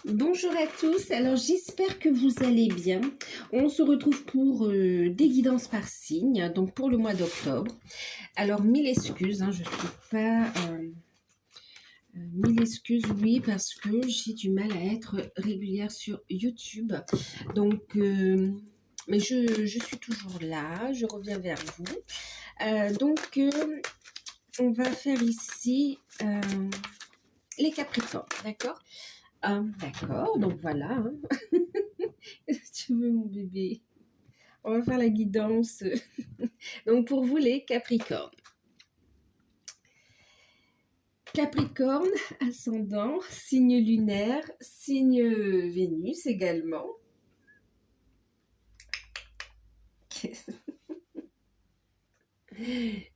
Bonjour à tous, alors j'espère que vous allez bien. On se retrouve pour des guidances par signe, donc pour le mois d'octobre. Alors mille excuses, je suis pas... mille excuses, oui, parce que j'ai du mal à être régulière sur YouTube. Donc, mais je suis toujours là, je reviens vers vous. On va faire ici les Capricornes, d'accord? D'accord, donc voilà. Tu veux mon bébé? On va faire la guidance. Donc pour vous les Capricornes. Capricorne, ascendant, signe lunaire, signe Vénus également.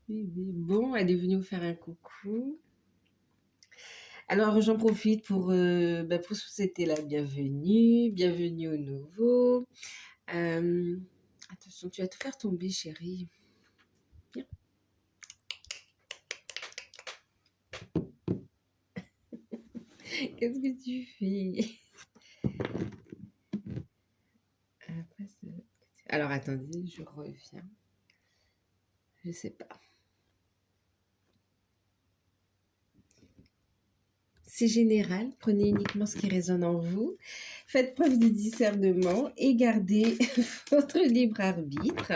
Bon, elle est venue vous faire un coucou. Alors j'en profite pour vous souhaiter la bienvenue, bienvenue au nouveau. Attention, tu vas te faire tomber, chérie. Viens. Qu'est-ce que tu fais? Alors attendez, je reviens. Je sais pas. C'est général, prenez uniquement ce qui résonne en vous. Faites preuve de discernement et gardez votre libre arbitre.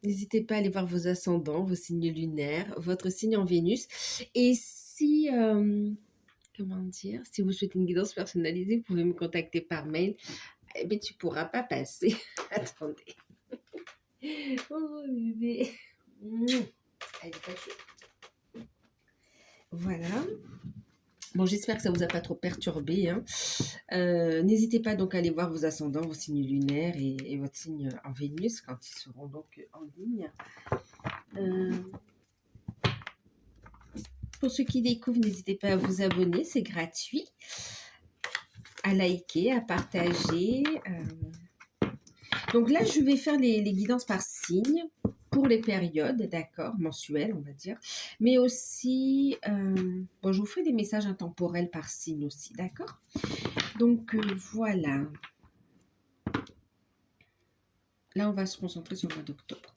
N'hésitez pas à aller voir vos ascendants, vos signes lunaires, votre signe en Vénus. Et si, comment dire, si vous souhaitez une guidance personnalisée, vous pouvez me contacter par mail. Eh bien, tu ne pourras pas passer. Attendez. Oh, bébé. Elle est pas chaude. Voilà. Bon, j'espère que ça ne vous a pas trop perturbé. N'hésitez pas donc à aller voir vos ascendants, vos signes lunaires et votre signe en Vénus quand ils seront donc en ligne. Pour ceux qui découvrent, n'hésitez pas à vous abonner, c'est gratuit. À liker, à partager. Donc là, je vais faire les guidances par signe pour les périodes, d'accord, mensuelles, on va dire. Mais aussi, je vous ferai des messages intemporels par signe aussi, d'accord? Donc voilà. Là, on va se concentrer sur le mois d'octobre.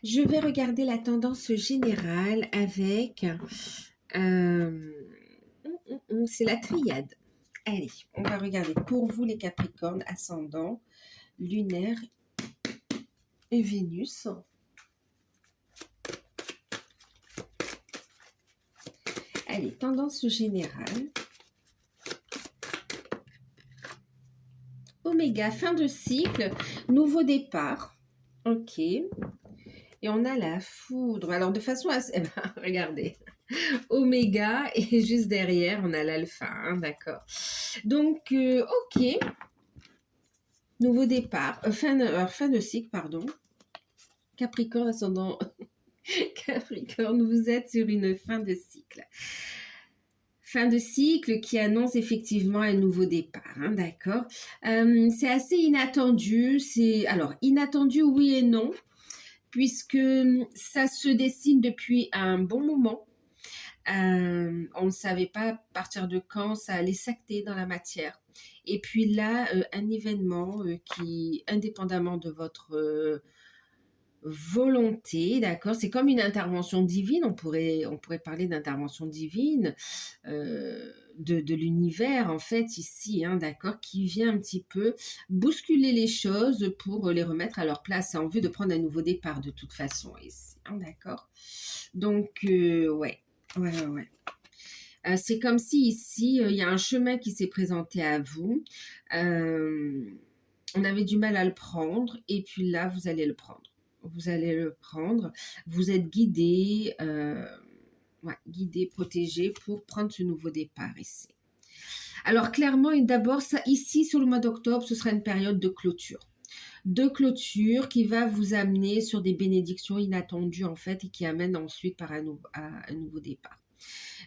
Je vais regarder la tendance générale avec... c'est la triade. Allez, on va regarder pour vous les Capricornes, ascendant, lunaire et Vénus. Allez, tendance générale. Oméga, fin de cycle, nouveau départ. Ok. Et on a la foudre. Alors, de façon assez... regardez. Oméga et juste derrière, on a l'alpha. D'accord. Donc, ok. Nouveau départ. Fin de cycle, pardon. Capricorne, ascendant... Capricorne, vous êtes sur une fin de cycle. Fin de cycle qui annonce effectivement un nouveau départ, d'accord. C'est assez inattendu, alors inattendu oui et non, puisque ça se dessine depuis un bon moment. On ne savait pas à partir de quand ça allait s'acter dans la matière. Et puis là, un événement qui, indépendamment de votre volonté, d'accord, c'est comme une intervention divine, on pourrait parler d'intervention divine de l'univers en fait ici, d'accord, qui vient un petit peu bousculer les choses pour les remettre à leur place en vue de prendre un nouveau départ de toute façon ici, d'accord. Donc ouais. C'est comme si ici il y a un chemin qui s'est présenté à vous, on avait du mal à le prendre et puis là vous allez le prendre. Vous allez le prendre, vous êtes guidé, protégé pour prendre ce nouveau départ ici. Alors clairement, d'abord, ici sur le mois d'octobre, ce sera une période de clôture qui va vous amener sur des bénédictions inattendues en fait et qui amènent ensuite par un nouveau départ.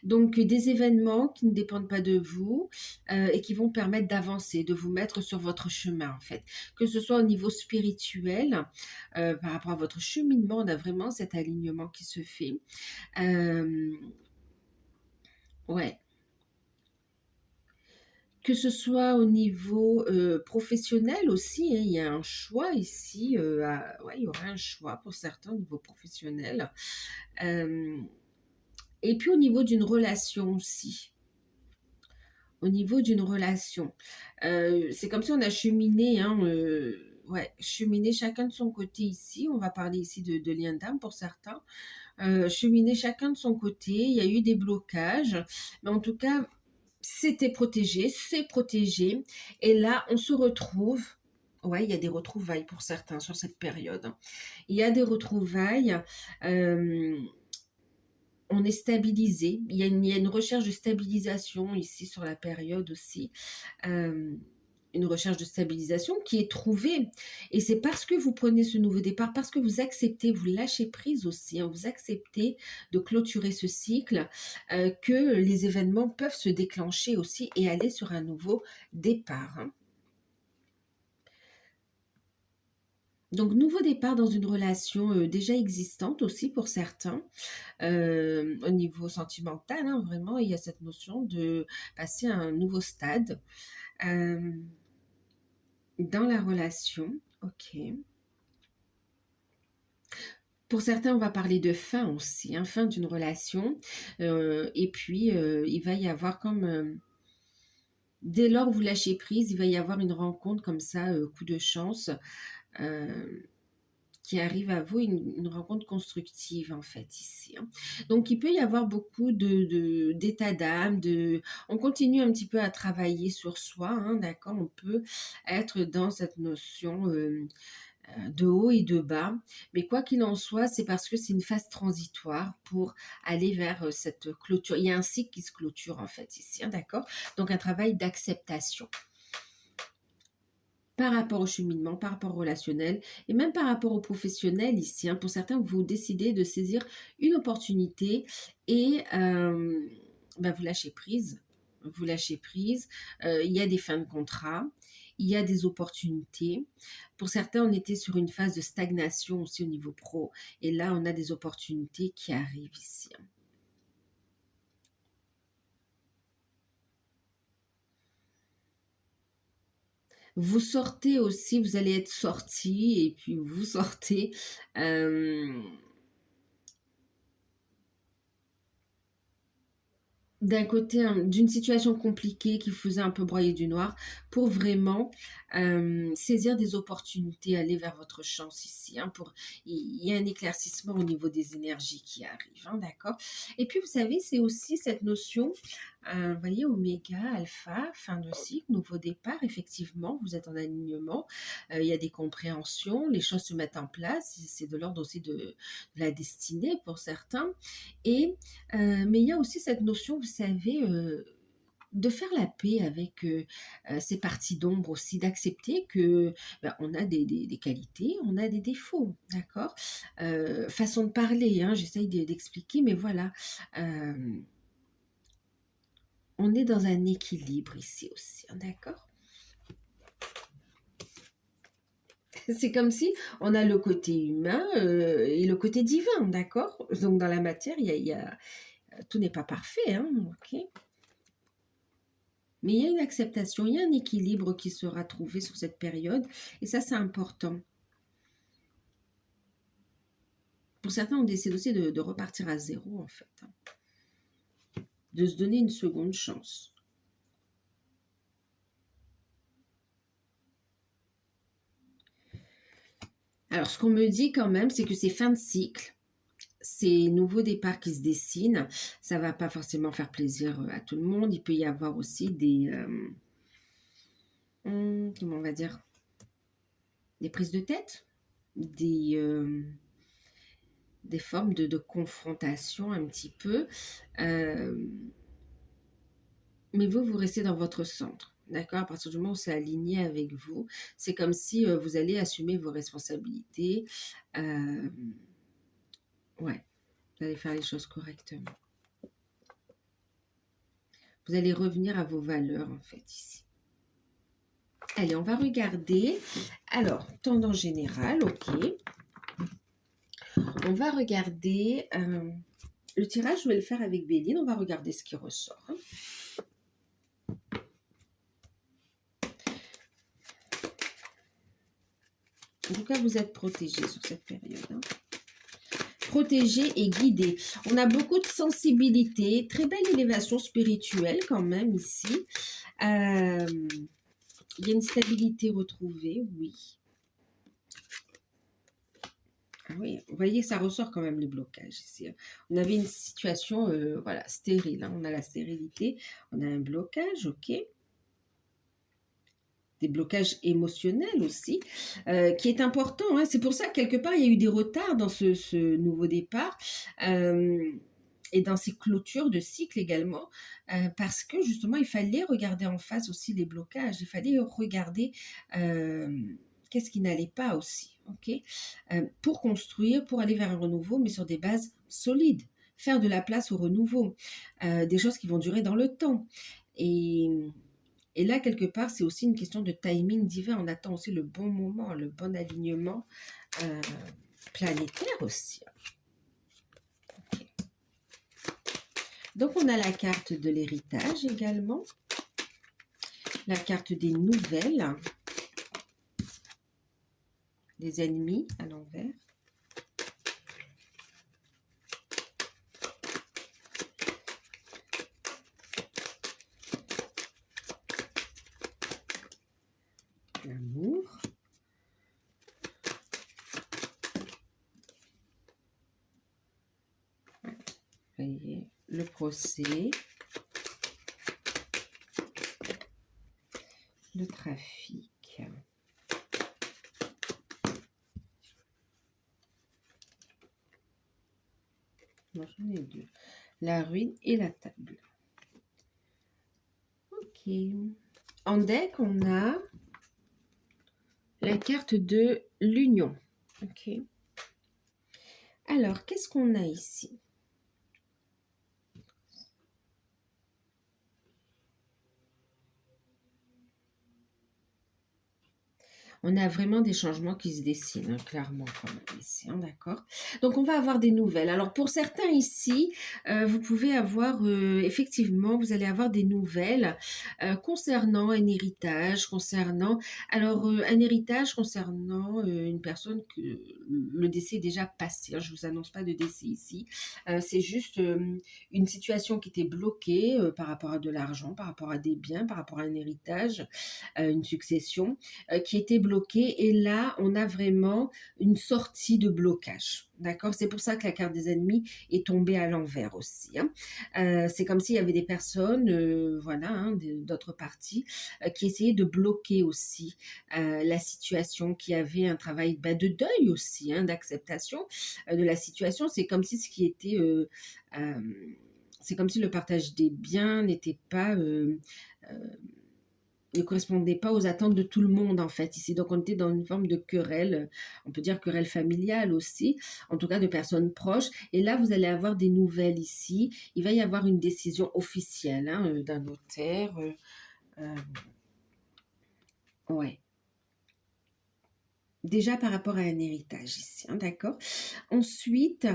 Donc, des événements qui ne dépendent pas de vous et qui vont permettre d'avancer, de vous mettre sur votre chemin, en fait. Que ce soit au niveau spirituel, par rapport à votre cheminement, on a vraiment cet alignement qui se fait. Ouais. Que ce soit au niveau professionnel aussi, hein, il y a un choix ici. Ouais, il y aura un choix pour certains au niveau professionnel. Euh, et puis au niveau d'une relation aussi. Au niveau d'une relation. C'est comme si on a cheminé, hein, ouais, cheminé chacun de son côté ici. On va parler ici de lien d'âme pour certains. Cheminé chacun de son côté. Il y a eu des blocages. Mais en tout cas, c'était protégé, c'est protégé. Et là, on se retrouve. Ouais, il y a des retrouvailles pour certains sur cette période. Il y a des retrouvailles. euh, on est stabilisé. Il y a une recherche de stabilisation ici sur la période aussi. Euh, une recherche de stabilisation qui est trouvée. Et c'est parce que vous prenez ce nouveau départ, parce que vous acceptez, vous lâchez prise aussi, hein, vous acceptez de clôturer ce cycle, que les événements peuvent se déclencher aussi et aller sur un nouveau départ, hein. Donc, nouveau départ dans une relation déjà existante aussi pour certains, au niveau sentimental, hein, vraiment, il y a cette notion de passer à un nouveau stade euh, dans la relation. Ok. Pour certains, on va parler de fin aussi, hein, fin d'une relation. Et puis, il va y avoir comme, dès lors que vous lâchez prise, il va y avoir une rencontre comme ça, coup de chance, euh, qui arrive à vous, une rencontre constructive en fait ici, hein. Donc, il peut y avoir beaucoup d'état d'âme, on continue un petit peu à travailler sur soi, hein, d'accord. On peut être dans cette notion de haut et de bas. Mais quoi qu'il en soit, c'est parce que c'est une phase transitoire pour aller vers cette clôture. Il y a un cycle qui se clôture en fait ici, hein, d'accord. Donc un travail d'acceptation par rapport au cheminement, par rapport au relationnel et même par rapport au professionnel ici, hein. Pour certains, vous décidez de saisir une opportunité et vous lâchez prise. Vous lâchez prise. Il y a des fins de contrat, il y a des opportunités. Pour certains, on était sur une phase de stagnation aussi au niveau pro. Et là, on a des opportunités qui arrivent ici, hein. Vous sortez aussi, vous allez être sorti et puis vous sortez. euh, D'un côté, d'une situation compliquée qui faisait un peu broyer du noir, pour vraiment saisir des opportunités, aller vers votre chance ici, hein, il y a un éclaircissement au niveau des énergies qui arrivent, hein, d'accord. Et puis, vous savez, c'est aussi cette notion, vous voyez, oméga, alpha, fin de cycle, nouveau départ, effectivement, vous êtes en alignement, il y a des compréhensions, les choses se mettent en place, c'est de l'ordre aussi de la destinée pour certains. Et mais il y a aussi cette notion, vous savez, de faire la paix avec ces parties d'ombre aussi, d'accepter que on a des qualités, on a des défauts, d'accord. Façon de parler, hein, j'essaye d'expliquer, mais voilà, euh, on est dans un équilibre ici aussi, hein, d'accord. C'est comme si on a le côté humain et le côté divin, d'accord. Donc dans la matière, tout n'est pas parfait, hein, ok. Mais il y a une acceptation, il y a un équilibre qui sera trouvé sur cette période. Et ça, c'est important. Pour certains, on décide aussi de repartir à zéro, en fait, hein. De se donner une seconde chance. Alors, ce qu'on me dit quand même, c'est que c'est fin de cycle. Ces nouveaux départs qui se dessinent, ça va pas forcément faire plaisir à tout le monde. Il peut y avoir aussi comment on va dire, des prises de tête, des formes de confrontation un petit peu. Euh, Mais vous restez dans votre centre. D'accord. À partir du moment où c'est aligné avec vous, c'est comme si vous allez assumer vos responsabilités. Euh, ouais, vous allez faire les choses correctement. Vous allez revenir à vos valeurs, en fait, ici. Allez, on va regarder. Alors, tendance générale, ok. On va regarder. Le tirage, je vais le faire avec Béline. On va regarder ce qui ressort, hein. En tout cas, vous êtes protégé sur cette période. Hein. Protégé et guidé. On a beaucoup de sensibilité, très belle élévation spirituelle quand même ici. Il y a une stabilité retrouvée, oui. Ah oui, vous voyez, ça ressort quand même les blocages ici. On avait une situation voilà, stérile. Hein. On a la stérilité, on a un blocage, ok. Des blocages émotionnels aussi, qui est important. Hein. C'est pour ça que quelque part, il y a eu des retards dans ce nouveau départ. Et dans ces clôtures de cycle également, parce que justement, il fallait regarder en face aussi les blocages, il fallait regarder qu'est-ce qui n'allait pas aussi, ok, pour construire, pour aller vers un renouveau, mais sur des bases solides, faire de la place au renouveau, des choses qui vont durer dans le temps. Et là, quelque part, c'est aussi une question de timing divin. On attend aussi le bon moment, le bon alignement planétaire aussi. Donc, on a la carte de l'héritage également, la carte des nouvelles, des ennemis à l'envers, l'amour, voyez, le procès, le trafic. Moi, j'en ai deux. La ruine et la table. Ok. En deck, on a la carte de l'union. Ok. Alors, qu'est-ce qu'on a ici? On a vraiment des changements qui se dessinent, hein, clairement, quand même, ici, hein, d'accord. Donc, on va avoir des nouvelles. Alors, pour certains ici, vous pouvez avoir, effectivement, vous allez avoir des nouvelles concernant un héritage, concernant, alors, un héritage concernant une personne que le décès est déjà passé. Hein, je ne vous annonce pas de décès ici. C'est juste une situation qui était bloquée par rapport à de l'argent, par rapport à des biens, par rapport à un héritage, une succession qui était bloquée. Et là, on a vraiment une sortie de blocage. D'accord? C'est pour ça que la carte des ennemis est tombée à l'envers aussi. Hein. C'est comme s'il y avait des personnes, voilà, hein, d'autres parties, qui essayaient de bloquer aussi la situation, qui avait un travail de deuil aussi, hein, d'acceptation de la situation. C'est comme si ce qui était... c'est comme si le partage des biens n'était pas... ne correspondait pas aux attentes de tout le monde en fait ici. Donc on était dans une forme de querelle, on peut dire querelle familiale aussi, en tout cas de personnes proches. Et là vous allez avoir des nouvelles ici. Il va y avoir une décision officielle hein, d'un notaire. Ouais. Déjà par rapport à un héritage ici, hein, d'accord. Ensuite,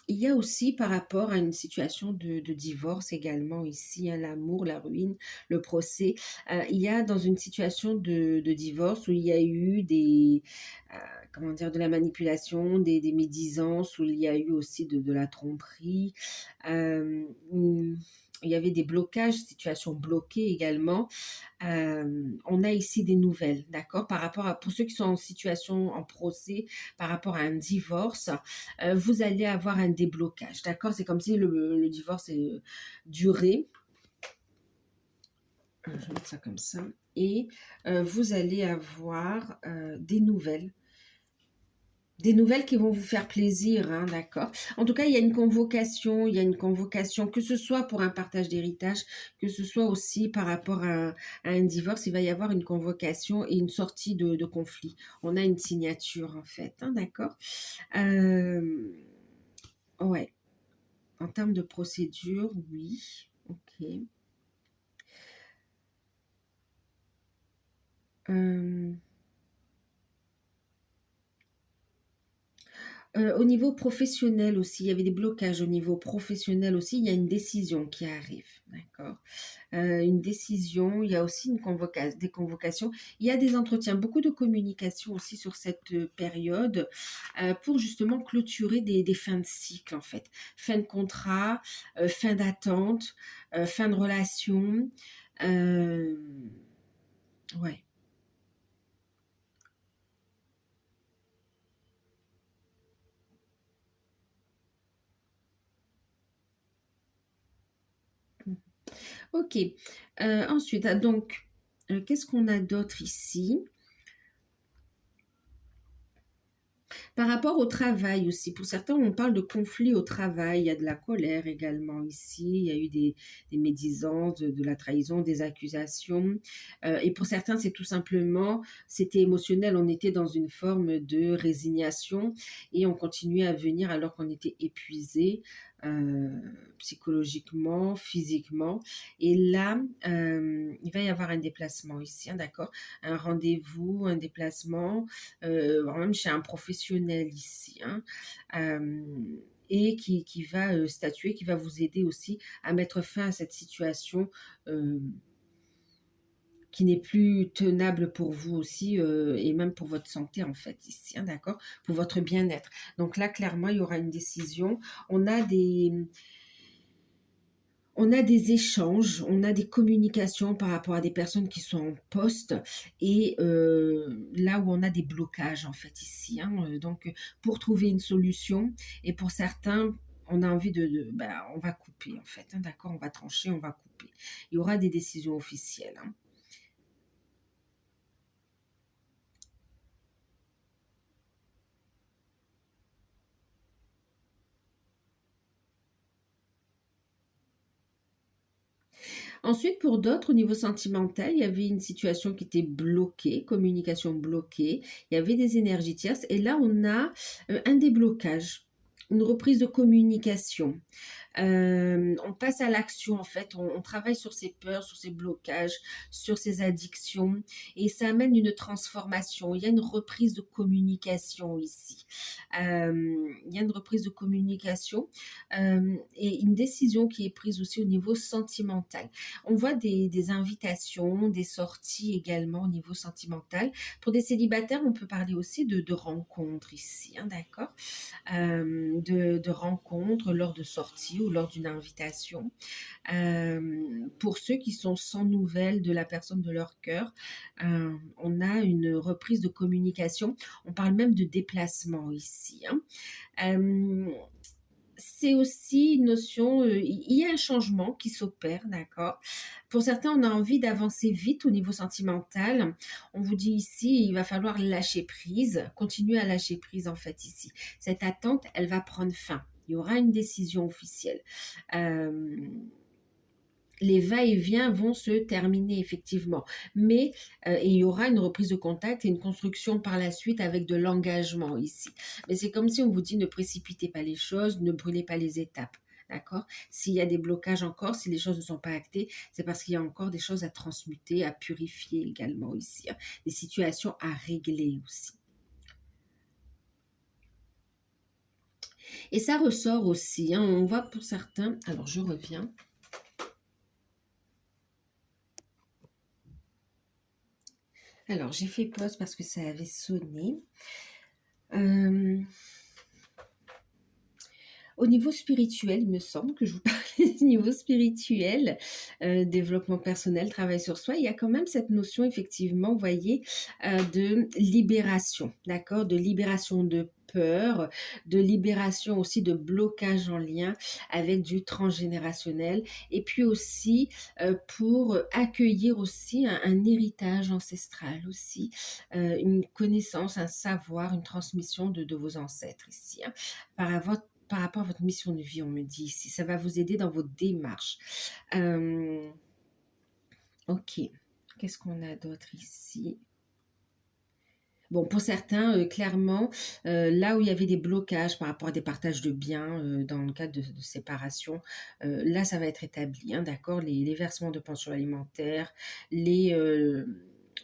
il y a aussi par rapport à une situation de divorce également ici, hein, l'amour, la ruine, le procès. Il y a dans une situation de divorce où il y a eu des, comment dire, de la manipulation, des médisances, où il y a eu aussi de la tromperie. Où il y avait des blocages, situations bloquées également. On a ici des nouvelles, d'accord, par rapport à, pour ceux qui sont en situation, en procès, par rapport à un divorce, vous allez avoir un déblocage, d'accord, c'est comme si le divorce est duré, je vais mettre ça comme ça, et vous allez avoir des nouvelles qui vont vous faire plaisir, hein, d'accord. En tout cas, il y a une convocation, que ce soit pour un partage d'héritage, que ce soit aussi par rapport à un divorce, il va y avoir une convocation et une sortie de conflit. On a une signature, en fait, hein, d'accord. Ouais, en termes de procédure, oui, ok. Au niveau professionnel aussi, il y avait des blocages au niveau professionnel aussi, il y a une décision qui arrive, d'accord? Une décision, il y a aussi des convocations, il y a des entretiens, beaucoup de communication aussi sur cette période pour justement clôturer des fins de cycle en fait. Fin de contrat, fin d'attente, fin de relation. euh, ouais. Ok. Ensuite, donc, qu'est-ce qu'on a d'autre ici? Par rapport au travail aussi, pour certains, on parle de conflit au travail, il y a de la colère également ici, il y a eu des médisances, de la trahison, des accusations. Et pour certains, c'est tout simplement, c'était émotionnel, on était dans une forme de résignation et on continuait à venir alors qu'on était épuisé. euh, Psychologiquement, physiquement. Et là, il va y avoir un déplacement ici, hein, d'accord? Un rendez-vous, un déplacement même chez un professionnel ici, hein, et qui va statuer, qui va vous aider aussi à mettre fin à cette situation euh, qui n'est plus tenable pour vous aussi et même pour votre santé en fait ici, hein, d'accord, pour votre bien-être. Donc là, clairement, il y aura une décision. On a des, on a des échanges, on a des communications par rapport à des personnes qui sont en poste et là où on a des blocages en fait ici, hein, donc pour trouver une solution et pour certains, on a envie ben, on va couper en fait, hein, d'accord, on va trancher, on va couper. Il y aura des décisions officielles, hein. Ensuite, pour d'autres, au niveau sentimental, il y avait une situation qui était bloquée, communication bloquée, il y avait des énergies tierces, et là, on a un déblocage, une reprise de communication. On passe à l'action en fait, on travaille sur ses peurs, sur ses blocages, sur ses addictions et ça amène une transformation. Il y a une reprise de communication ici. Il y a une reprise de communication et une décision qui est prise aussi au niveau sentimental. On voit des invitations, des sorties également au niveau sentimental. Pour des célibataires, on peut parler aussi de rencontres ici, hein, d'accord, de rencontres lors de sorties ou lors d'une invitation. Pour ceux qui sont sans nouvelles de la personne de leur cœur, on a une reprise de communication. On parle même de déplacement ici, hein. Euh, c'est aussi une notion, il y a un changement qui s'opère, d'accord. Pour certains, on a envie d'avancer vite au niveau sentimental. On vous dit ici, il va falloir lâcher prise, continuer à lâcher prise en fait ici. Cette attente, elle va prendre fin. Il y aura une décision officielle. Euh, les va-et-vient vont se terminer effectivement. Mais il y aura une reprise de contact et une construction par la suite avec de l'engagement ici. Mais c'est comme si on vous dit ne précipitez pas les choses, ne brûlez pas les étapes. D'accord. S'il y a des blocages encore, si les choses ne sont pas actées, c'est parce qu'il y a encore des choses à transmuter, à purifier également ici, hein. Des situations à régler aussi. Et ça ressort aussi, hein, on voit pour certains, alors je reviens. Alors j'ai fait pause parce que ça avait sonné. Euh, Au niveau spirituel, il me semble que je vous parlais du niveau spirituel, développement personnel, travail sur soi, il y a quand même cette notion, effectivement, vous voyez, de libération, d'accord, de libération de peur, de libération aussi de blocage en lien avec du transgénérationnel, et puis aussi pour accueillir aussi un héritage ancestral aussi, une connaissance, un savoir, une transmission de vos ancêtres ici, hein, par rapport à votre mission de vie, on me dit ici. Ça va vous aider dans vos démarches. Euh, ok. Qu'est-ce qu'on a d'autre ici? Bon, pour certains, clairement, là où il y avait des blocages par rapport à des partages de biens dans le cadre de séparation, là, ça va être établi, hein, d'accord? Les versements de pension alimentaire, les,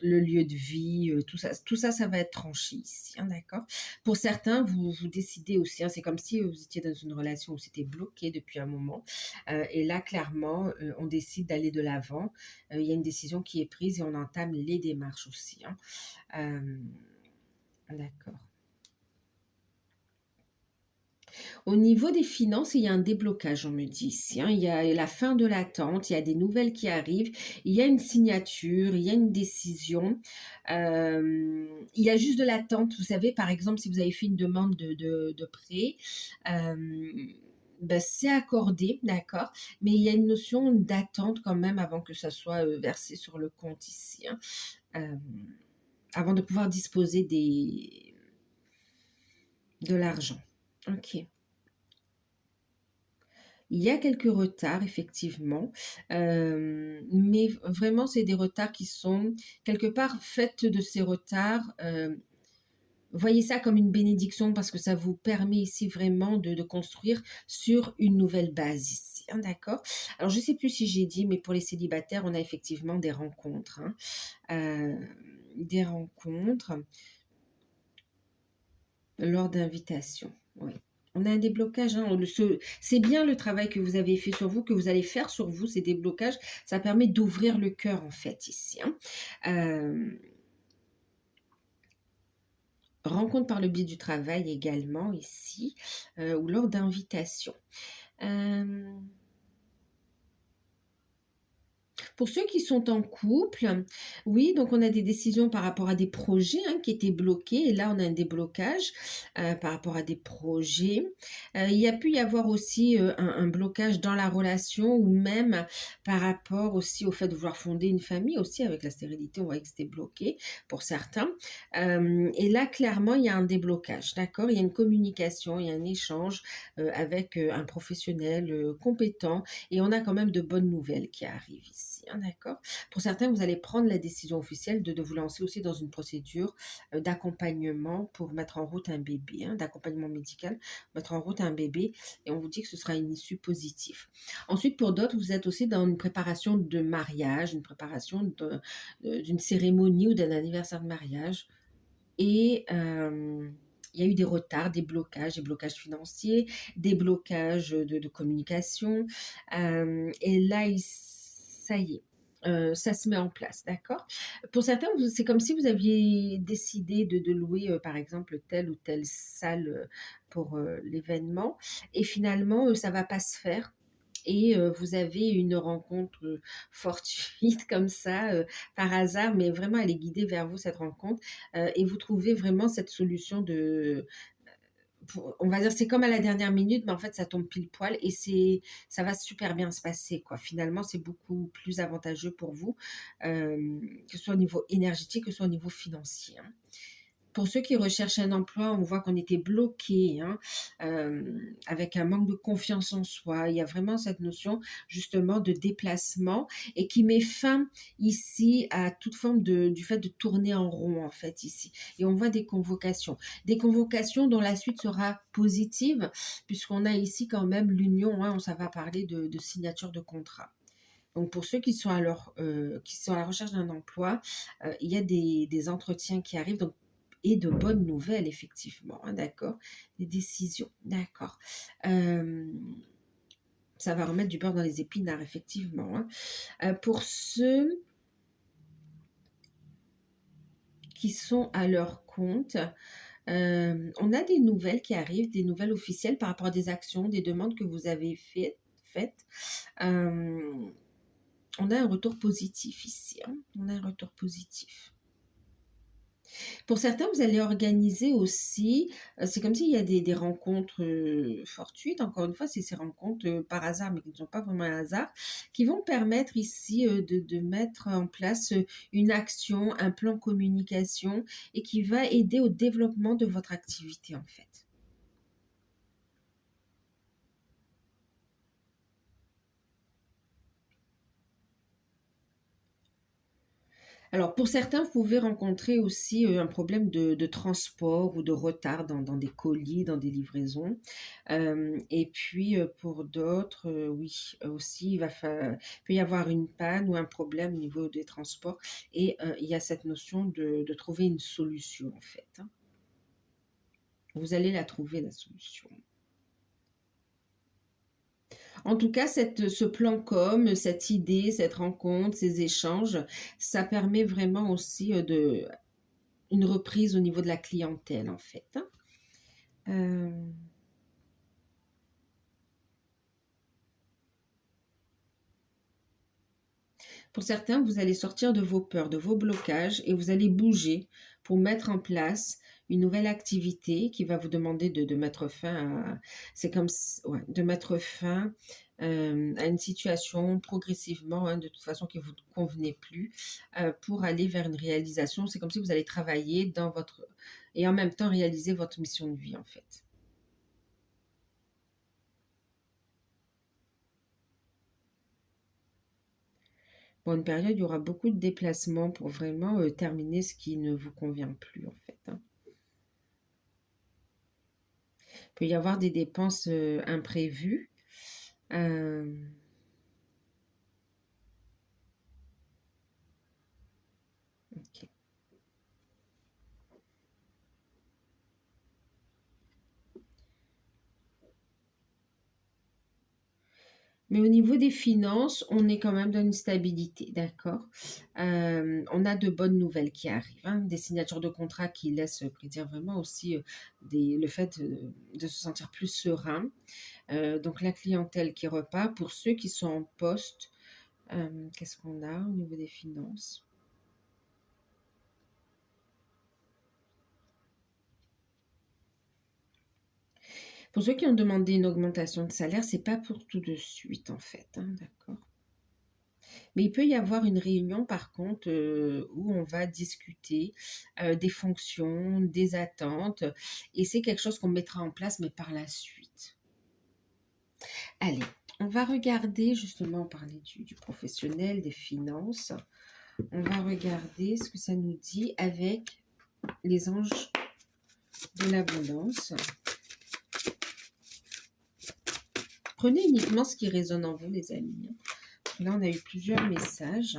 le lieu de vie, tout ça, ça va être tranché ici, hein, d'accord? Pour certains, vous décidez aussi, hein, c'est comme si vous étiez dans une relation où c'était bloqué depuis un moment, et là, clairement, on décide d'aller de l'avant. Il y a une décision qui est prise et on entame les démarches aussi, hein. D'accord. Au niveau des finances, il y a un déblocage, on me dit ici, hein. Il y a la fin de l'attente, il y a des nouvelles qui arrivent, il y a une signature, il y a une décision. Il y a juste de l'attente. Vous savez, par exemple, si vous avez fait une demande de prêt, ben, c'est accordé, d'accord, mais il y a une notion d'attente quand même avant que ça soit versé sur le compte ici, hein, euh, avant de pouvoir disposer de l'argent. Ok. Il y a quelques retards, effectivement, mais vraiment, c'est des retards qui sont quelque part faits de ces retards. Voyez ça comme une bénédiction parce que ça vous permet ici vraiment de construire sur une nouvelle base ici, hein, d'accord? Alors, je ne sais plus si j'ai dit, mais pour les célibataires, on a effectivement des rencontres, hein, des rencontres lors d'invitations, oui. On a un déblocage, hein, c'est bien le travail que vous avez fait sur vous, que vous allez faire sur vous, ces déblocages, ça permet d'ouvrir le cœur en fait ici, hein. Rencontre par le biais du travail également ici, ou lors d'invitations. Euh, Pour ceux qui sont en couple, oui, donc on a des décisions par rapport à des projets, hein, qui étaient bloqués et là on a un déblocage par rapport à des projets. Il y a pu y avoir aussi un blocage dans la relation ou même par rapport aussi au fait de vouloir fonder une famille aussi avec la stérilité, on voyait que c'était bloqué pour certains. Et là clairement il y a un déblocage, d'accord? Il y a une communication, il y a un échange avec un professionnel compétent et on a quand même de bonnes nouvelles qui arrivent ici, hein, d'accord? Pour certains, vous allez prendre la décision officielle de vous lancer aussi dans une procédure d'accompagnement pour mettre en route un bébé, hein, d'accompagnement médical, mettre en route un bébé, et on vous dit que ce sera une issue positive. Ensuite, pour d'autres, vous êtes aussi dans une préparation de mariage, une préparation d'une cérémonie ou d'un anniversaire de mariage, et il y a eu des blocages financiers, des blocages de communication. Et là, ça y est. Ça se met en place, d'accord? Pour certains, c'est comme si vous aviez décidé de louer, par exemple, telle ou telle salle pour l'événement, et finalement, ça va pas se faire. Et vous avez une rencontre fortuite comme ça, par hasard, mais vraiment elle est guidée vers vous, cette rencontre, et vous trouvez vraiment cette solution on va dire, c'est comme à la dernière minute, mais en fait, ça tombe pile poil et ça va super bien se passer, quoi. Finalement, c'est beaucoup plus avantageux pour vous, que ce soit au niveau énergétique, que ce soit au niveau financier, hein. Pour ceux qui recherchent un emploi, on voit qu'on était bloqué, hein, avec un manque de confiance en soi. Il y a vraiment cette notion justement de déplacement et qui met fin ici à toute forme du fait de tourner en rond en fait ici. Et on voit des convocations dont la suite sera positive puisqu'on a ici quand même l'union, hein, ça va parler de signature de contrat. Donc pour ceux qui sont à la recherche d'un emploi, il y a des entretiens qui arrivent. Donc et de bonnes nouvelles, effectivement, hein, d'accord? Des décisions, d'accord. Ça va remettre du beurre dans les épinards, effectivement, hein. Pour ceux qui sont à leur compte, on a des nouvelles qui arrivent, des nouvelles officielles par rapport à des actions, des demandes que vous avez faites. Euh, on a un retour positif ici, hein. On a un retour positif. Pour certains, vous allez organiser aussi, c'est comme s'il y a des rencontres fortuites, encore une fois, c'est ces rencontres par hasard, mais qui ne sont pas vraiment un hasard, qui vont permettre ici de mettre en place une action, un plan communication et qui va aider au développement de votre activité en fait. Alors, pour certains, vous pouvez rencontrer aussi un problème de transport ou de retard dans des colis, dans des livraisons. Et puis, pour d'autres, oui, aussi, il peut y avoir une panne ou un problème au niveau des transports. Et il y a cette notion de trouver une solution, en fait, hein. Vous allez la trouver, la solution. En tout cas, ce plan com, cette idée, cette rencontre, ces échanges, ça permet vraiment aussi une reprise au niveau de la clientèle, en fait, hein. Euh, pour certains, vous allez sortir de vos peurs, de vos blocages et vous allez bouger pour mettre en place une nouvelle activité qui va vous demander de mettre fin à, c'est comme, ouais, de mettre fin à une situation progressivement, hein, de toute façon qui vous convenait plus, pour aller vers une réalisation. C'est comme si vous allez travailler dans votre et en même temps réaliser votre mission de vie, en fait. Pour une période, il y aura beaucoup de déplacements pour vraiment terminer ce qui ne vous convient plus, en fait, hein. Il peut y avoir des dépenses imprévues. Euh, ok. Mais au niveau des finances, on est quand même dans une stabilité, d'accord? On a de bonnes nouvelles qui arrivent, hein, des signatures de contrats qui laissent prédire vraiment aussi le fait de se sentir plus serein. Donc la clientèle qui repart. Pour ceux qui sont en poste, qu'est-ce qu'on a au niveau des finances? Pour ceux qui ont demandé une augmentation de salaire, c'est pas pour tout de suite en fait, hein, d'accord. Mais il peut y avoir une réunion par contre où on va discuter des fonctions, des attentes, et c'est quelque chose qu'on mettra en place, mais par la suite. Allez, on va regarder justement, parler du professionnel, des finances. On va regarder ce que ça nous dit avec les anges de l'abondance. Prenez uniquement ce qui résonne en vous, les amis. Là, on a eu plusieurs messages.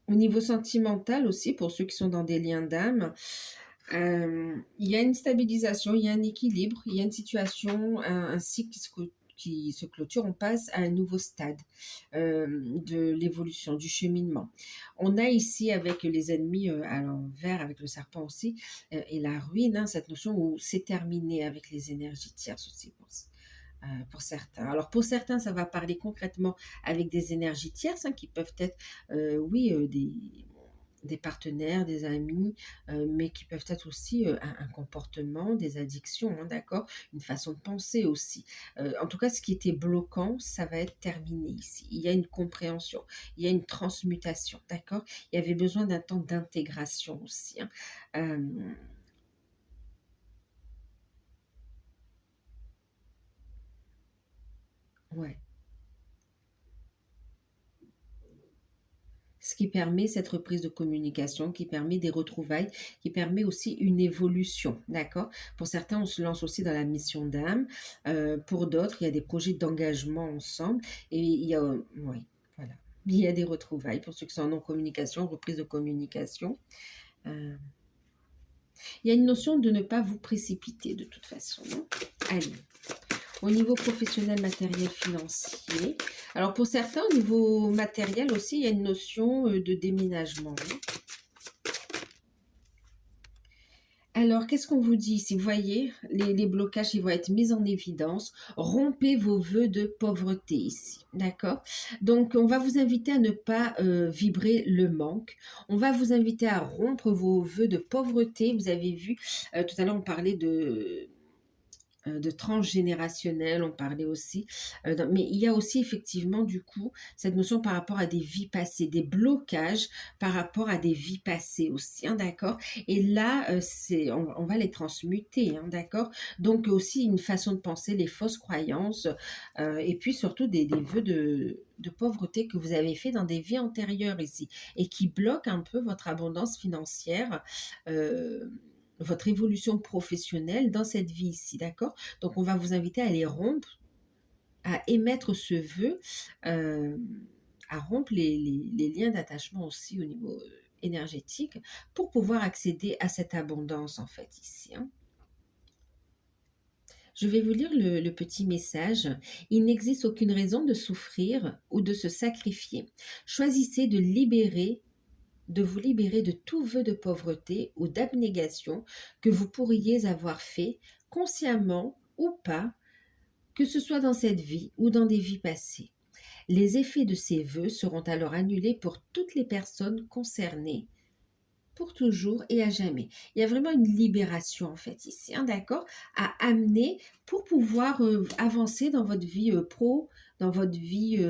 Au niveau sentimental aussi, pour ceux qui sont dans des liens d'âme, il y a une stabilisation, il y a un équilibre, il y a une situation, un cycle qui se clôture, on passe à un nouveau stade de l'évolution, du cheminement. On a ici avec les ennemis à l'envers, avec le serpent aussi, et la ruine, hein, cette notion où c'est terminé avec les énergies tierces aussi pour certains. Alors pour certains, ça va parler concrètement avec des énergies tierces hein, qui peuvent être, oui, des partenaires, des amis, mais qui peuvent être aussi un comportement, des addictions, hein, d'accord, une façon de penser aussi. En tout cas, ce qui était bloquant, ça va être terminé ici. Il y a une compréhension, il y a une transmutation, d'accord. Il y avait besoin d'un temps d'intégration aussi, hein. Ouais. Ce qui permet cette reprise de communication, qui permet des retrouvailles, qui permet aussi une évolution, d'accord? Pour certains, on se lance aussi dans la mission d'âme. Pour d'autres, il y a des projets d'engagement ensemble. Et il y a, oui, voilà. Il y a des retrouvailles pour ceux qui sont en non-communication, reprise de communication. Euh, il y a une notion de ne pas vous précipiter de toute façon, hein. Allez, au niveau professionnel, matériel, financier. Alors pour certains, au niveau matériel aussi, il y a une notion de déménagement, hein. Alors, qu'est-ce qu'on vous dit ici? Vous voyez, les blocages, ils vont être mis en évidence. Rompez vos vœux de pauvreté ici, d'accord? Donc, on va vous inviter à ne pas vibrer le manque. On va vous inviter à rompre vos vœux de pauvreté. Vous avez vu, tout à l'heure, on parlait de transgénérationnel, on parlait aussi. Mais il y a aussi effectivement du coup cette notion par rapport à des vies passées, des blocages par rapport à des vies passées aussi, hein, d'accord? Et là, on va les transmuter, hein, d'accord? Donc aussi une façon de penser, les fausses croyances, et puis surtout des vœux de pauvreté que vous avez fait dans des vies antérieures ici, et qui bloquent un peu votre abondance financière, votre évolution professionnelle dans cette vie ici, d'accord? Donc on va vous inviter à les rompre, à émettre ce vœu, euh, à rompre les liens d'attachement aussi au niveau énergétique pour pouvoir accéder à cette abondance en fait ici, hein. Je vais vous lire le petit message. Il n'existe aucune raison de souffrir ou de se sacrifier. Choisissez de vous libérer de tout vœu de pauvreté ou d'abnégation que vous pourriez avoir fait, consciemment ou pas, que ce soit dans cette vie ou dans des vies passées. Les effets de ces vœux seront alors annulés pour toutes les personnes concernées, pour toujours et à jamais. Il y a vraiment une libération en fait ici, hein, d'accord, à amener pour pouvoir avancer dans votre vie pro, dans votre vie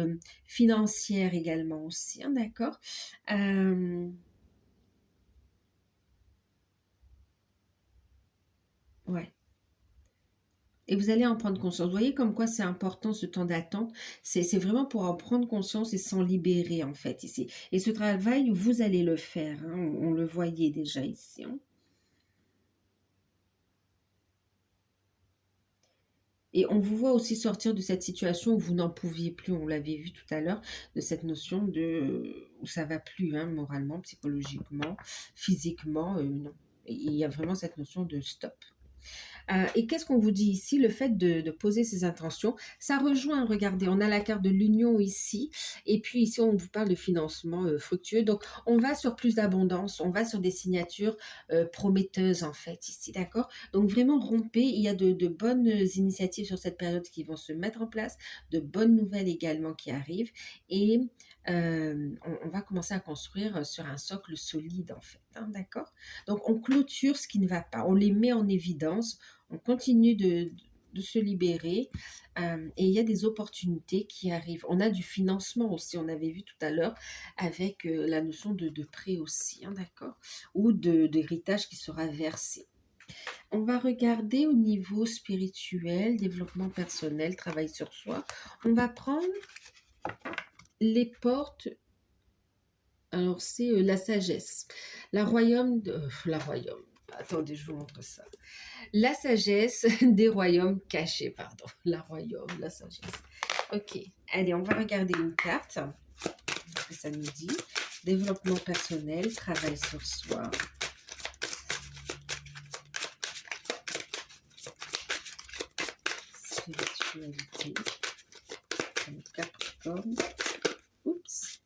financière également aussi, hein, d'accord. Euh, ouais. Et vous allez en prendre conscience. Vous voyez comme quoi c'est important ce temps d'attente. C'est vraiment pour en prendre conscience et s'en libérer en fait ici. Et ce travail, vous allez le faire, hein. On le voyait déjà ici, hein. Et on vous voit aussi sortir de cette situation où vous n'en pouviez plus, on l'avait vu tout à l'heure, de cette notion de où ça va plus, hein, moralement, psychologiquement, physiquement, non. Et il y a vraiment cette notion de stop. Et qu'est-ce qu'on vous dit ici? Le fait de poser ses intentions, ça rejoint, regardez, on a la carte de l'union ici, et puis ici on vous parle de financement fructueux. Donc on va sur plus d'abondance, on va sur des signatures prometteuses en fait ici, d'accord? Donc vraiment rompez, il y a de bonnes initiatives sur cette période qui vont se mettre en place, de bonnes nouvelles également qui arrivent, et on va commencer à construire sur un socle solide en fait, hein, d'accord? Donc on clôture ce qui ne va pas, on les met en évidence, on continue de se libérer, et il y a des opportunités qui arrivent. On a du financement aussi, on avait vu tout à l'heure avec la notion de prêt aussi, hein, d'accord, ou d'héritage qui sera versé. On va regarder au niveau spirituel, développement personnel, travail sur soi. On va prendre les portes. Alors c'est la sagesse, la royaume. Attendez, je vous montre ça. La sagesse des royaumes cachés, pardon. La royaume, la sagesse. Ok, allez, on va regarder une carte. Ce que ça nous dit. Développement personnel, travail sur soi. Spiritualité. Capricorne. Oups.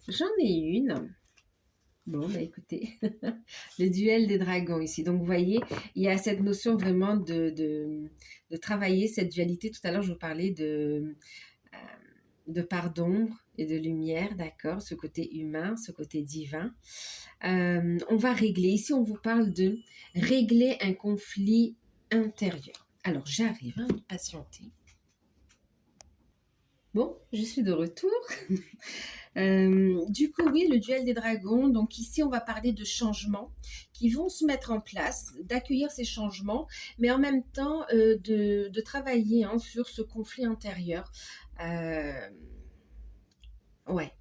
J'en ai une. Bon, bah écoutez, le duel des dragons ici. Donc, vous voyez, il y a cette notion vraiment de travailler cette dualité. Tout à l'heure, je vous parlais de part d'ombre et de lumière, d'accord, ce côté humain, ce côté divin. On va régler, ici on vous parle de régler un conflit intérieur. Alors, j'arrive, hein, patienter. Bon, je suis de retour. Du coup, oui, le duel des dragons. Donc ici, on va parler de changements qui vont se mettre en place, d'accueillir ces changements, mais en même temps de travailler, hein, sur ce conflit intérieur. Ouais,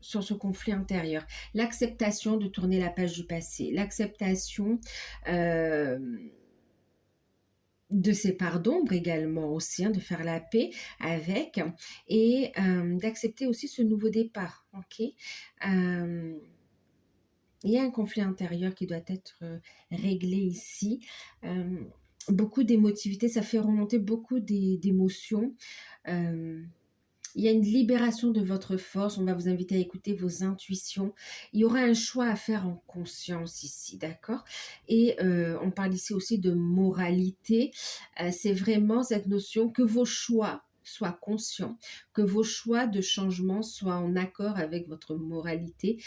sur ce conflit intérieur. L'acceptation de tourner la page du passé. L'acceptation euh, de ces parts d'ombre également aussi, hein, de faire la paix avec, et d'accepter aussi ce nouveau départ. Ok, il y a un conflit intérieur qui doit être réglé ici. Beaucoup d'émotivité, ça fait remonter beaucoup d'émotions. Il y a une libération de votre force. On va vous inviter à écouter vos intuitions. Il y aura un choix à faire en conscience ici, d'accord? Et on parle ici aussi de moralité. C'est vraiment cette notion que vos choix soient conscients, que vos choix de changement soient en accord avec votre moralité.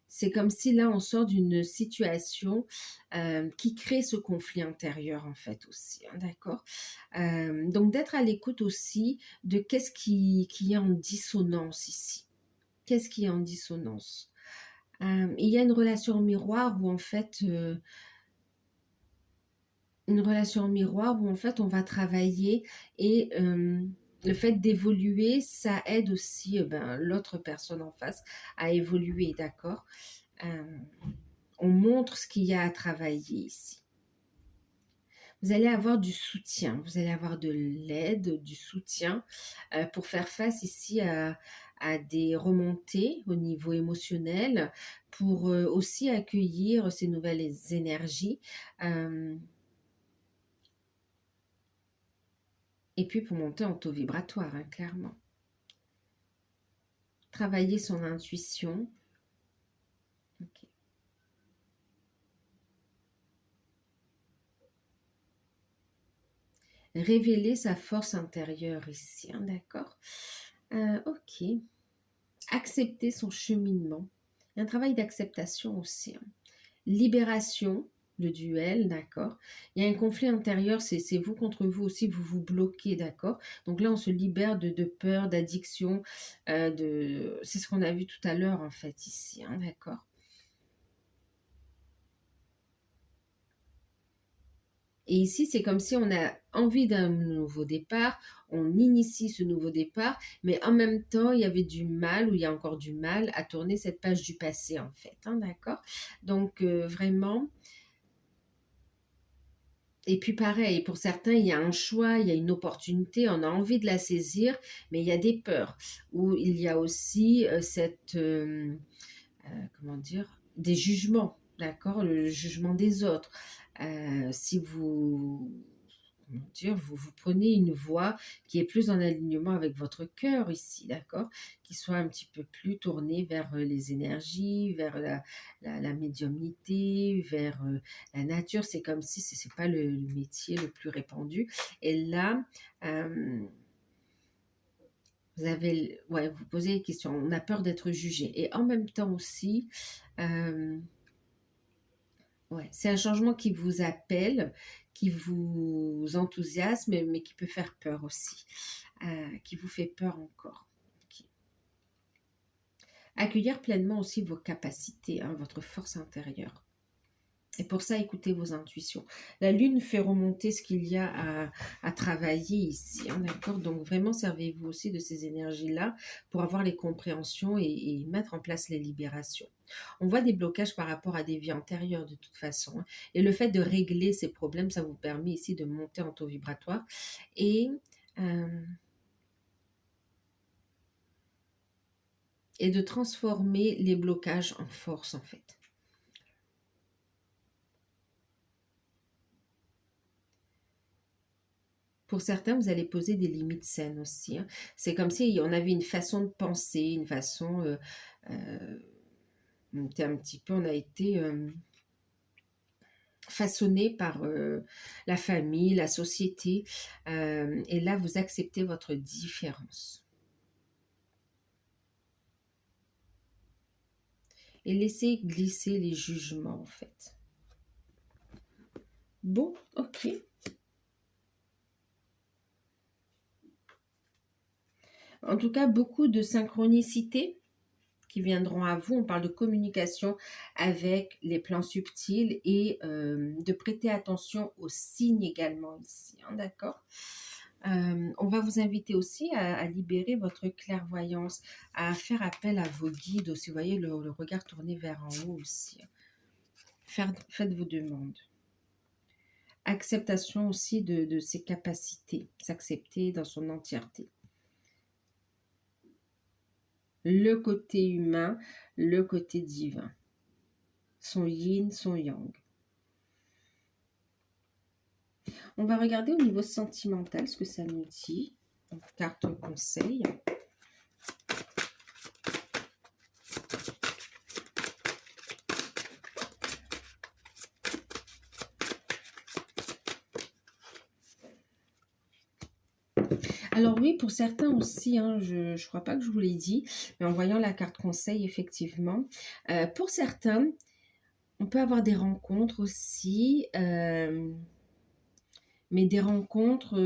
C'est comme si là, on sort d'une situation qui crée ce conflit intérieur, en fait, aussi, hein, d'accord? Donc, d'être à l'écoute aussi de qu'est-ce qui est en dissonance ici. Qu'est-ce qui est en dissonance? Il y a une relation miroir où, en fait, on va travailler et le fait d'évoluer, ça aide aussi l'autre personne en face à évoluer, d'accord? Euh, on montre ce qu'il y a à travailler ici. Vous allez avoir du soutien, vous allez avoir de l'aide, du soutien pour faire face ici à des remontées au niveau émotionnel, pour aussi accueillir ces nouvelles énergies. euh, et puis pour monter en taux vibratoire, hein, clairement. Travailler son intuition. Ok. Révéler sa force intérieure ici, hein, d'accord? Ok. Accepter son cheminement. Il y a un travail d'acceptation aussi, hein. Libération, le duel, d'accord? Il y a un conflit intérieur, c'est vous contre vous aussi, vous vous bloquez, d'accord? Donc là, on se libère de peur, d'addiction, c'est ce qu'on a vu tout à l'heure, en fait, ici, hein, d'accord? Et ici, c'est comme si on a envie d'un nouveau départ, on initie ce nouveau départ, mais en même temps, il y avait du mal, ou il y a encore du mal à tourner cette page du passé, en fait, hein, d'accord? Donc, vraiment, et puis pareil, pour certains, il y a un choix, il y a une opportunité, on a envie de la saisir, mais il y a des peurs, ou il y a aussi comment dire, des jugements, d'accord? Le jugement des autres. Si vous, comment dire, vous prenez une voie qui est plus en alignement avec votre cœur ici, d'accord? Qui soit un petit peu plus tournée vers les énergies, vers la médiumnité, vers la nature. C'est comme si ce n'est pas le métier le plus répandu. Et là, euh, ouais, vous posez des questions. On a peur d'être jugé. Et en même temps aussi, euh, ouais, c'est un changement qui vous appelle, qui vous enthousiasme, mais qui peut faire peur aussi, qui vous fait peur encore. Ok. Accueillir pleinement aussi vos capacités, hein, votre force intérieure. Et pour ça, écoutez vos intuitions. La lune fait remonter ce qu'il y a à travailler ici, hein, d'accord? Donc vraiment, servez-vous aussi de ces énergies-là pour avoir les compréhensions et mettre en place les libérations. On voit des blocages par rapport à des vies antérieures de toute façon, hein. Et le fait de régler ces problèmes, ça vous permet ici de monter en taux vibratoire et, euh, et de transformer les blocages en force en fait. Pour certains, vous allez poser des limites saines aussi, hein. C'est comme si on avait une façon de penser, une façon... euh, on a été façonné par la famille, la société. Et là, vous acceptez votre différence. Et laissez glisser les jugements, en fait. Bon, ok. En tout cas, beaucoup de synchronicité qui viendront à vous. On parle de communication avec les plans subtils et de prêter attention aux signes également ici, hein, d'accord? On va vous inviter aussi à libérer votre clairvoyance, à faire appel à vos guides aussi. Vous voyez le regard tourné vers en haut aussi. Faites vos demandes. Acceptation aussi de ses capacités, s'accepter dans son entièreté. Le côté humain, le côté divin. Son yin, son yang. On va regarder au niveau sentimental ce que ça nous dit. Donc, carte conseil. Alors oui, pour certains aussi, hein, je ne crois pas que je vous l'ai dit, mais en voyant la carte conseil, effectivement, pour certains, on peut avoir des rencontres aussi, mais des rencontres,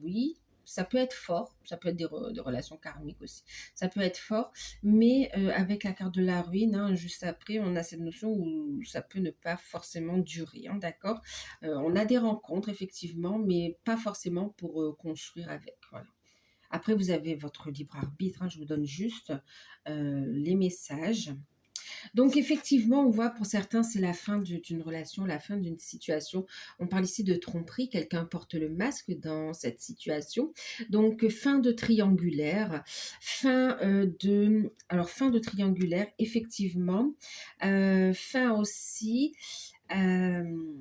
oui, ça peut être fort, ça peut être des relations karmiques aussi, ça peut être fort, mais avec la carte de la ruine, hein, juste après, on a cette notion où ça peut ne pas forcément durer, hein, d'accord. On a des rencontres, effectivement, mais pas forcément pour construire avec, voilà. Après, vous avez votre libre arbitre, hein, je vous donne juste les messages. Donc effectivement, on voit pour certains, c'est la fin d'une relation, la fin d'une situation. On parle ici de tromperie, quelqu'un porte le masque dans cette situation. Donc fin de triangulaire, fin de triangulaire, effectivement. Fin aussi. euh,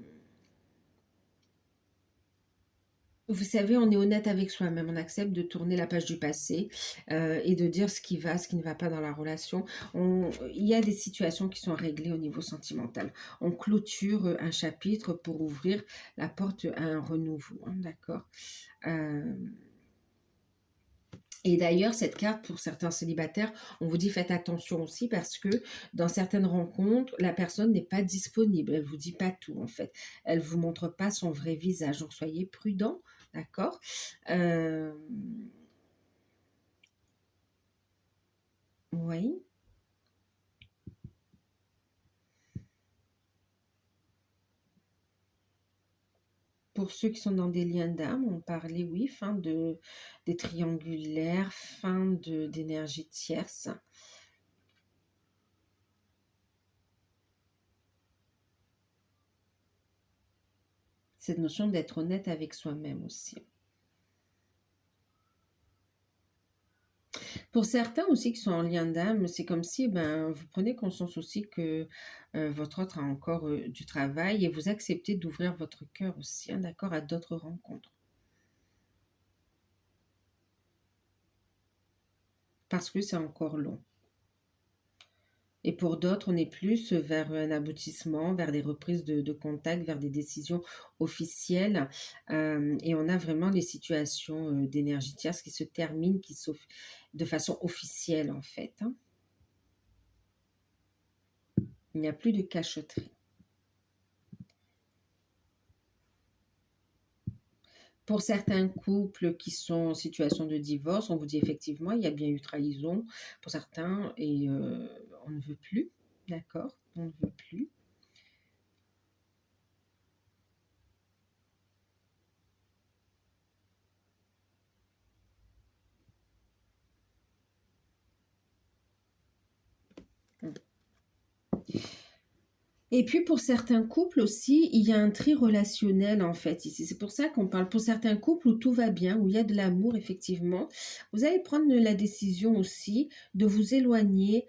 Vous savez, on est honnête avec soi-même, on accepte de tourner la page du passé et de dire ce qui va, ce qui ne va pas dans la relation. Il y a des situations qui sont réglées au niveau sentimental. On clôture un chapitre pour ouvrir la porte à un renouveau, hein, d'accord. Euh, et d'ailleurs, cette carte, pour certains célibataires, on vous dit faites attention aussi parce que dans certaines rencontres, la personne n'est pas disponible. Elle vous dit pas tout en fait. Elle vous montre pas son vrai visage. Donc soyez prudent, d'accord. Euh, oui. Pour ceux qui sont dans des liens d'âme, on parlait, oui, des triangulaires, d'énergie tierce. Cette notion d'être honnête avec soi-même aussi. Pour certains aussi qui sont en lien d'âme, c'est comme si vous prenez conscience aussi que votre autre a encore du travail et vous acceptez d'ouvrir votre cœur aussi, hein, d'accord, à d'autres rencontres. Parce que c'est encore long. Et pour d'autres, on est plus vers un aboutissement, vers des reprises de contact, vers des décisions officielles. Et on a vraiment les situations d'énergie tierce qui se terminent, de façon officielle en fait, hein. Il n'y a plus de cachotterie. Pour certains couples qui sont en situation de divorce, on vous dit effectivement, il y a bien eu trahison pour certains et on ne veut plus, d'accord? On ne veut plus. Et puis pour certains couples aussi, il y a un tri relationnel en fait ici. C'est pour ça qu'on parle pour certains couples où tout va bien, où il y a de l'amour effectivement. Vous allez prendre la décision aussi de vous éloigner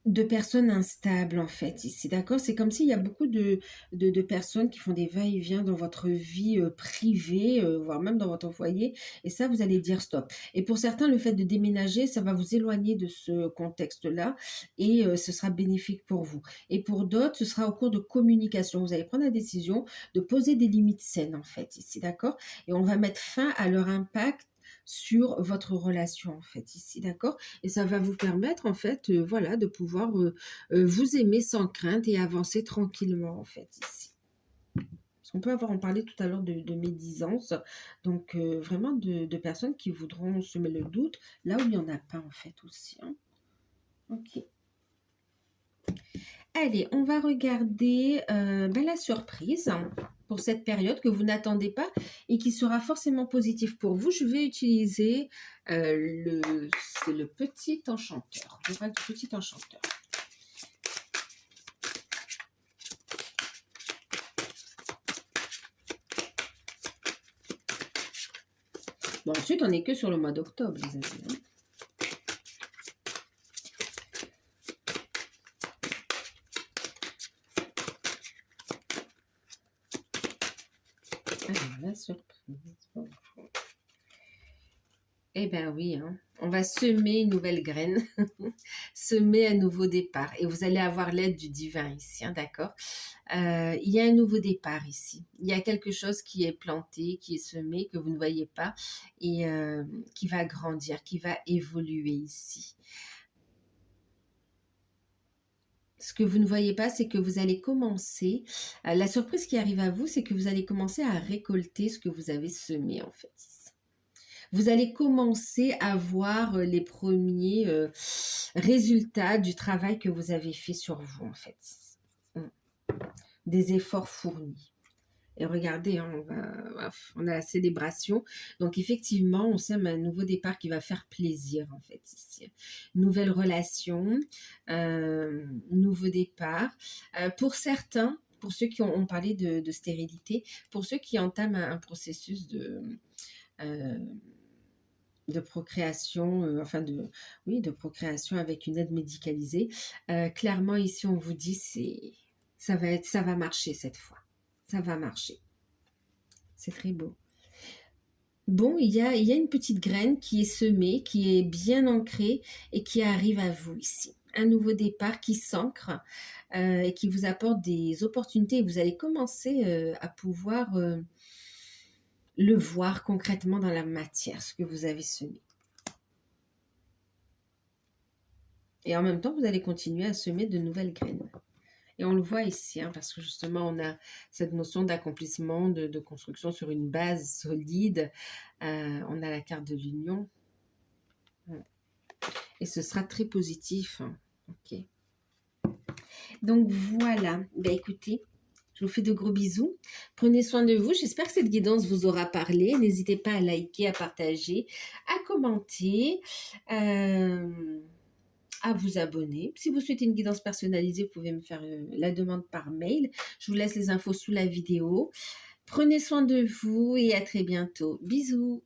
de personnes instables en fait ici, d'accord? C'est comme s'il y a beaucoup de personnes qui font des va-et-vient dans votre vie privée, voire même dans votre foyer, et ça, vous allez dire stop. Et pour certains, le fait de déménager, ça va vous éloigner de ce contexte-là, et ce sera bénéfique pour vous. Et pour d'autres, ce sera au cours de communication. Vous allez prendre la décision de poser des limites saines en fait ici, d'accord? Et on va mettre fin à leur impact sur votre relation en fait ici, d'accord? Et ça va vous permettre en fait, voilà, de pouvoir vous aimer sans crainte et avancer tranquillement en fait ici. Parce qu'on peut on parlait tout à l'heure de médisance, donc vraiment de personnes qui voudront semer le doute là où il n'y en a pas en fait aussi, hein. Ok. Allez, on va regarder la surprise pour cette période que vous n'attendez pas et qui sera forcément positive pour vous. Je vais utiliser c'est le petit enchanteur, l'oracle du petit enchanteur. Bon, ensuite, on n'est que sur le mois d'octobre, les amis, hein. Alors, la surprise. Eh ben oui, hein. On va semer une nouvelle graine, semer un nouveau départ. Et vous allez avoir l'aide du divin ici, hein, d'accord? Il y a un nouveau départ ici. Il y a quelque chose qui est planté, qui est semé, que vous ne voyez pas, et qui va grandir, qui va évoluer ici. Ce que vous ne voyez pas, c'est que vous allez commencer, la surprise qui arrive à vous, c'est que vous allez commencer à récolter ce que vous avez semé en fait ici. Vous allez commencer à voir les premiers résultats du travail que vous avez fait sur vous, en fait. Mm. Des efforts fournis. Et regardez, hein, on a la célébration. Donc, effectivement, on sème un nouveau départ qui va faire plaisir, en fait, ici. Nouvelle relation, nouveau départ. Pour certains, pour ceux qui ont parlé de stérilité, pour ceux qui entament un processus euh, de procréation, oui, de procréation avec une aide médicalisée. Clairement, ici, on vous dit, ça va marcher cette fois. Ça va marcher. C'est très beau. Bon, il y a une petite graine qui est semée, qui est bien ancrée et qui arrive à vous ici. Un nouveau départ qui s'ancre et qui vous apporte des opportunités. Vous allez commencer à pouvoir le voir concrètement dans la matière, ce que vous avez semé. Et en même temps, vous allez continuer à semer de nouvelles graines. Et on le voit ici, hein, parce que justement, on a cette notion d'accomplissement, de construction sur une base solide. On a la carte de l'union. Et ce sera très positif. Hein. Ok. Donc voilà. Ben écoutez, je vous fais de gros bisous. Prenez soin de vous. J'espère que cette guidance vous aura parlé. N'hésitez pas à liker, à partager, à commenter. À vous abonner. Si vous souhaitez une guidance personnalisée, vous pouvez me faire la demande par mail. Je vous laisse les infos sous la vidéo. Prenez soin de vous et à très bientôt. Bisous.